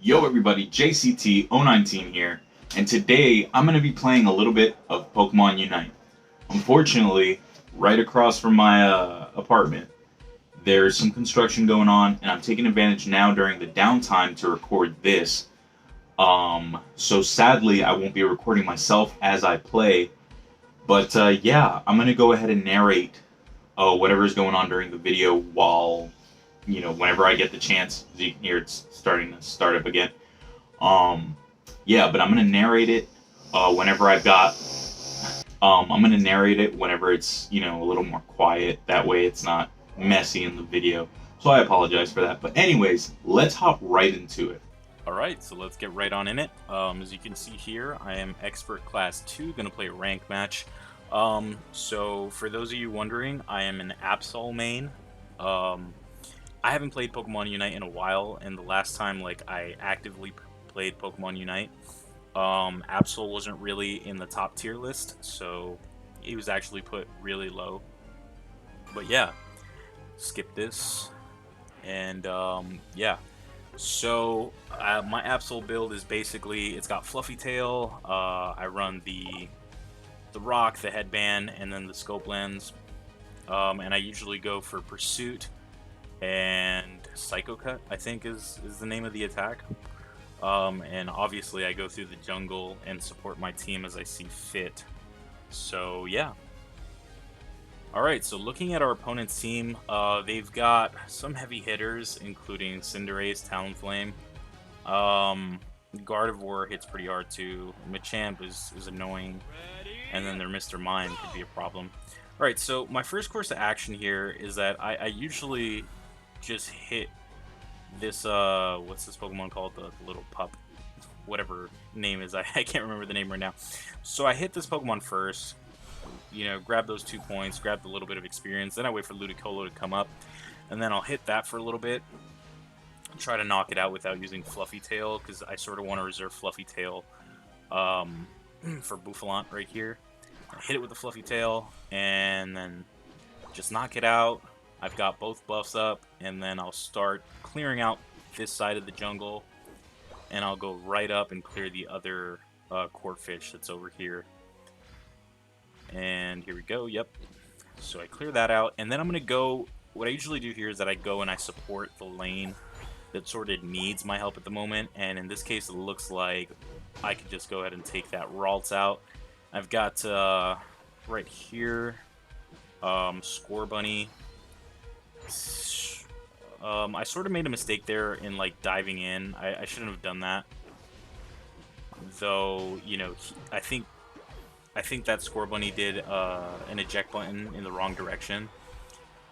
Yo everybody, JCT019 here, and today I'm going to be playing a little bit of Pokemon Unite. Unfortunately, right across from my apartment, there's some construction going on, and I'm taking advantage now during the downtime to record this. So sadly, I won't be recording myself as I play, but yeah, I'm going to go ahead and narrate whatever's going on during the video while whenever I get the chance. As you can hear, it's starting to start up again. Um, yeah, but I'm gonna narrate it whenever I've got. I'm gonna narrate it whenever it's a little more quiet. That way, it's not messy in the video. So I apologize for that. But anyways, let's hop right into it. Alright, so let's get right on in it. As you can see here, I am Expert Class 2, going to play a rank match. So for those of you wondering, I am an Absol main. I haven't played Pokemon Unite in a while, and the last time I actively played Pokemon Unite, Absol wasn't really in the top tier list, so he was actually put really low. But yeah, skip this, and yeah. So my Absol build is basically, it's got Fluffy Tail. I run the rock, the headband, and then the scope lens. And I usually go for Pursuit and Psycho Cut, I think is the name of the attack. And obviously I go through the jungle and support my team as I see fit. So yeah. Alright, so looking at our opponent's team, they've got some heavy hitters, including Cinderace, Talonflame. Gardevoir hits pretty hard too. Machamp is annoying. And then their Mr. Mime could be a problem. Alright, so my first course of action here is that I usually just hit this, what's this Pokemon called? The little pup. Whatever name is, I can't remember the name right now. So I hit this Pokemon first. Grab those 2 points, grab the little bit of experience, then I wait for Ludicolo to come up, and then I'll hit that for a little bit, try to knock it out without using Fluffy Tail, because I sort of want to reserve Fluffy Tail for Bouffalant right here. I hit it with the Fluffy Tail, and then just knock it out. I've got both buffs up, and then I'll start clearing out this side of the jungle, and I'll go right up and clear the other Corphish that's over here. And here we go, yep. So I clear that out, and then I'm going to go, what I usually do here is that I go and I support the lane that sort of needs my help at the moment, and in this case it looks like I could just go ahead and take that Ralts out. I've got, right here, Scorbunny. I sort of made a mistake there in, diving in. I shouldn't have done that. Though, I think that Scorbunny did an eject button in the wrong direction.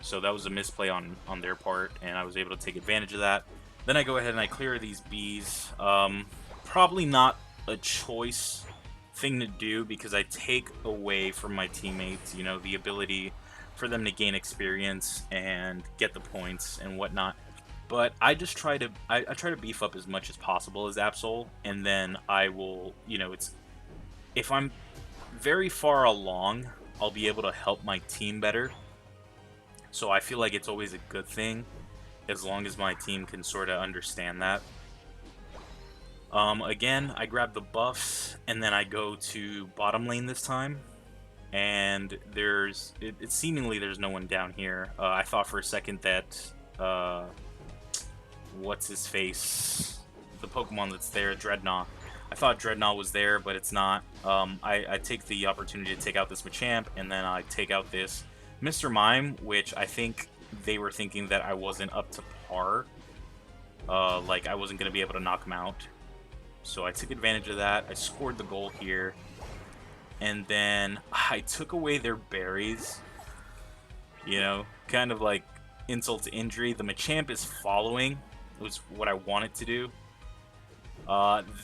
So that was a misplay on their part, and I was able to take advantage of that. Then I go ahead and I clear these bees. Probably not a choice thing to do, because I take away from my teammates, the ability for them to gain experience and get the points and whatnot. But I just try to I try to beef up as much as possible as Absol, and then I will, if I'm very far along, I'll be able to help my team better. So I feel like it's always a good thing, as long as my team can sort of understand that. Again, I grab the buffs, and then I go to bottom lane this time. And it's seemingly there's no one down here. I thought for a second that, what's his face? The Pokemon that's there, Dreadnought. I thought Dreadnought was there, but it's not. I take the opportunity to take out this Machamp, and then I take out this Mr. Mime, which I think they were thinking that I wasn't up to par. I wasn't going to be able to knock him out. So I took advantage of that. I scored the goal here. And then I took away their berries. Kind of like insult to injury. The Machamp is following. It was what I wanted to do.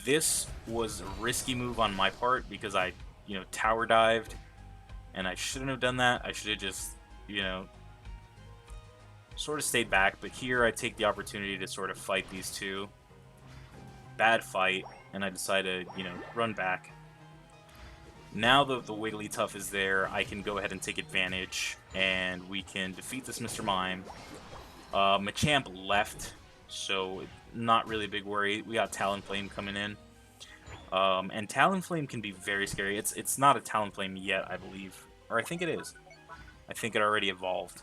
This was a risky move on my part, because I, tower dived, and I shouldn't have done that. I should have just, sort of stayed back. But here I take the opportunity to sort of fight these two. Bad fight, and I decide to, run back. Now that the Wigglytuff is there, I can go ahead and take advantage, and we can defeat this Mr. Mime. Machamp left, so not really a big worry. We got Talonflame coming in. And Talonflame can be very scary. It's not a Talonflame yet, I believe. Or I think it is. I think it already evolved.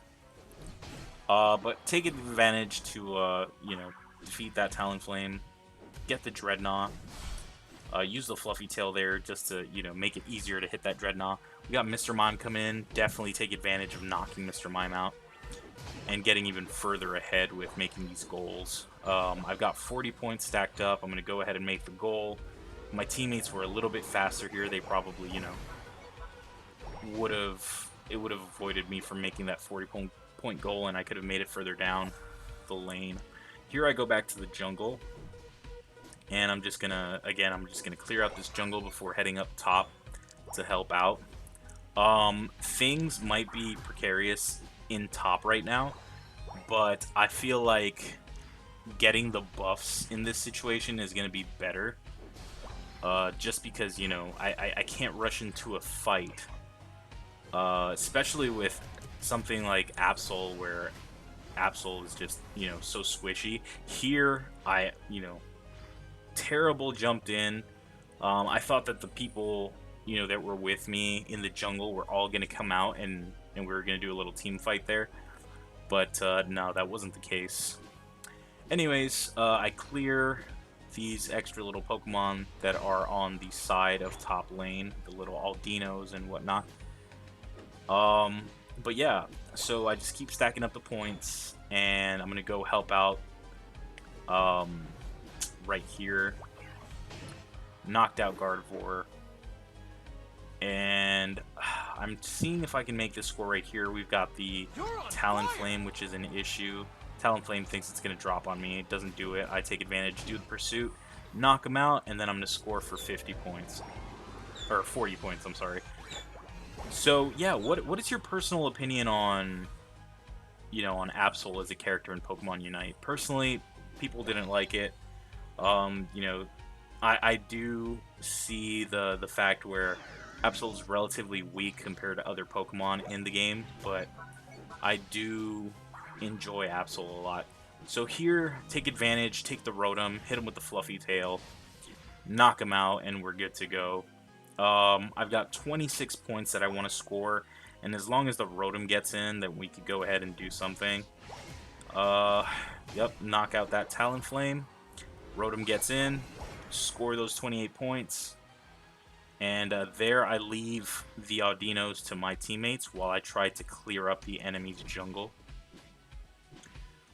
But take advantage to, you know, defeat that Talonflame. Get the Dreadnought. Use the Fluffy Tail there just to, you know, make it easier to hit that Dreadnought. We got Mr. Mime coming in. Definitely take advantage of knocking Mr. Mime out. And getting even further ahead with making these goals. I've got 40 points stacked up. I'm going to go ahead and make the goal. My teammates were a little bit faster here. They probably, you know, would have avoided me from making that 40-point goal, and I could have made it further down the lane. Here I go back to the jungle, and I'm just gonna clear out this jungle before heading up top to help out. Things might be precarious in top right now, but I feel like getting the buffs in this situation is going to be better. Just because, you know, I can't rush into a fight. Especially with something like Absol, where Absol is just, you know, so squishy. Here, you know, terrible jumped in. I thought that the people, you know, that were with me in the jungle were all going to come out and we were going to do a little team fight there. But no, that wasn't the case. Anyways, I clear these extra little Pokemon that are on the side of top lane, the little Aldinos and whatnot. But yeah, so I just keep stacking up the points, and I'm going to go help out right here. Knocked out Gardevoir. And I'm seeing if I can make this score right here. We've got the Talonflame, which is an issue. Talonflame thinks it's going to drop on me. It doesn't do it. I take advantage, do the pursuit, knock him out, and then I'm going to score for 50 points. Or 40 points, I'm sorry. So, yeah, what is your personal opinion on, you know, on Absol as a character in Pokemon Unite? Personally, people didn't like it. You know, I do see the fact where Absol is relatively weak compared to other Pokemon in the game, but I do enjoy Absol a lot. So here, take advantage, take the Rotom, hit him with the Fluffy Tail, knock him out, and we're good to go. I've got 26 points that I want to score, and as long as the Rotom gets in, then we could go ahead and do something. Yep, knock out that Talonflame. Rotom gets in, score those 28 points. And there I leave the Aldinos to my teammates while I try to clear up the enemy's jungle.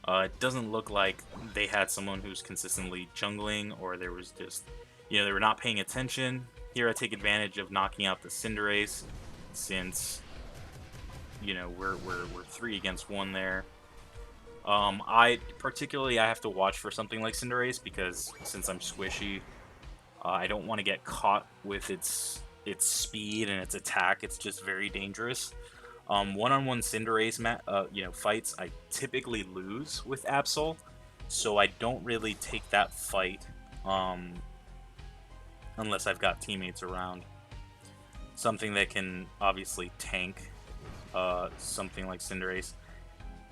It doesn't look like they had someone who's consistently jungling, or there was just, you know, they were not paying attention. Here I take advantage of knocking out the Cinderace, since, you know, we're 3 against 1 there. I have to watch for something like Cinderace, because since I'm squishy, I don't want to get caught with its speed and its attack. It's just very dangerous. One-on-one Cinderace you know, fights, I typically lose with Absol, so I don't really take that fight unless I've got teammates around. Something that can obviously tank something like Cinderace.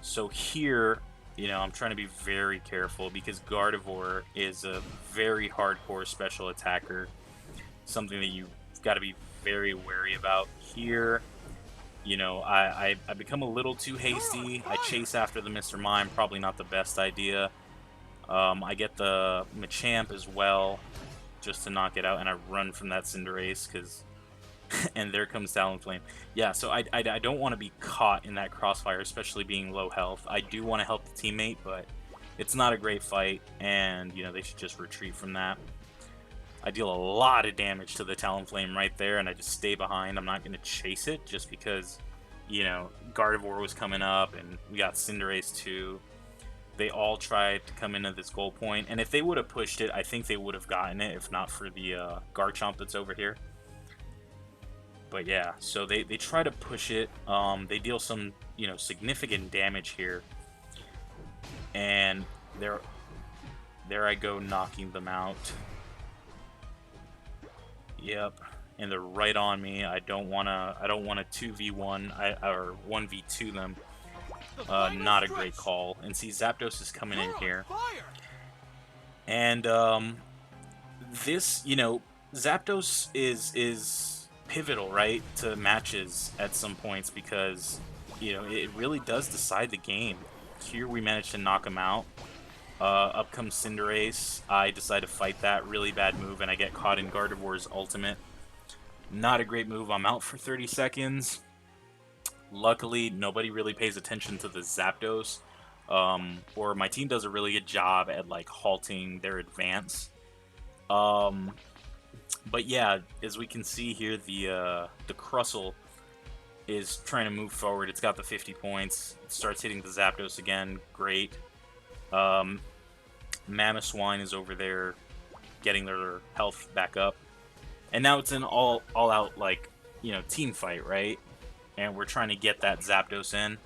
So here, you know, I'm trying to be very careful because Gardevoir is a very hardcore special attacker. Something that you've got to be very wary about. Here, you know, I become a little too hasty. I chase after the Mr. Mime, probably not the best idea. I get the Machamp as well, just to knock it out, and I run from that Cinderace, because... and there comes Talonflame. Yeah, so I don't want to be caught in that crossfire, especially being low health. I do want to help the teammate, but it's not a great fight, and, you know, they should just retreat from that. I deal a lot of damage to the Talonflame right there, and I just stay behind. I'm not going to chase it, just because, you know, Gardevoir was coming up, and we got Cinderace too. They all tried to come into this goal point, and if they would have pushed it, I think they would have gotten it, if not for the Garchomp that's over here. But yeah, so they try to push it. They deal some, you know, significant damage here. And there I go, knocking them out. Yep, and they're right on me. I don't wanna 2v1 or 1v2 them. Not a great call. And see, Zapdos is coming in here. And this, Zapdos is pivotal, right, to matches at some points because it really does decide the game. Here we managed to knock him out. Up comes Cinderace. I decide to fight that really bad move, and I get caught in Gardevoir's ultimate. Not a great move. I'm out for 30 seconds. Luckily, nobody really pays attention to the Zapdos, or my team does a really good job at like halting their advance. Um, but yeah, as we can see here, the Crustle is trying to move forward. It's got the 50 points. It starts hitting the Zapdos again. Great. Um, Mamoswine is over there getting their health back up. And now it's an all-out, like, team fight, right? And we're trying to get that Zapdos in.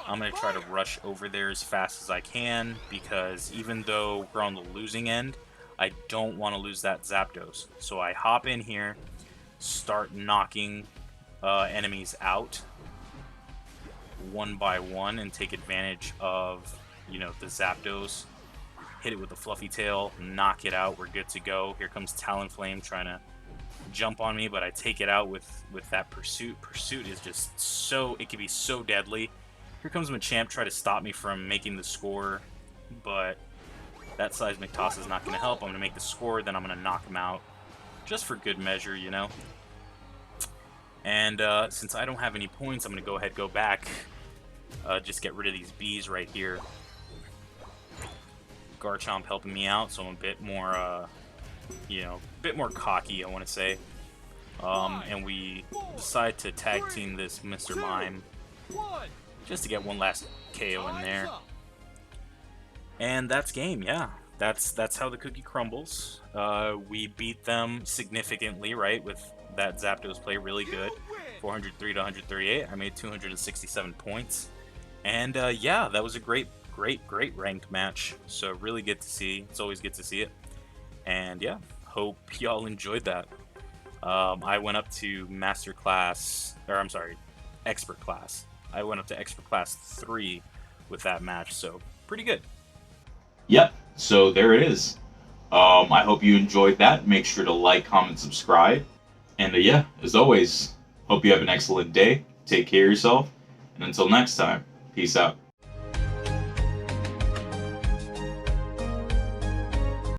I'm going to try to rush over there as fast as I can, because even though we're on the losing end, I don't want to lose that Zapdos. So I hop in here, start knocking enemies out one by one, and take advantage of, the Zapdos. Hit it with a fluffy tail, knock it out, we're good to go. Here comes Talonflame trying to jump on me, but I take it out with that Pursuit. Pursuit is just it can be so deadly. Here comes Machamp, try to stop me from making the score, but that Seismic Toss is not going to help. I'm going to make the score, then I'm going to knock him out, just for good measure, And since I don't have any points, I'm going to go ahead, go back, just get rid of these bees right here. Garchomp helping me out, so I'm a bit more, cocky, I want to say. And we decide to tag team this Mr. Mime just to get one last KO in there. And that's game, yeah. That's how the cookie crumbles. We beat them significantly, right, with that Zapdos play really good. 403 to 138. I made 267 points. And yeah, that was a great ranked match. So really good to see. It's always good to see it. And yeah, hope y'all enjoyed that. I went up to Expert Class. I went up to Expert Class 3 with that match, so pretty good. Yep, so there it is. I hope you enjoyed that. Make sure to like, comment, subscribe. And yeah, as always, hope you have an excellent day. Take care of yourself. And until next time, peace out.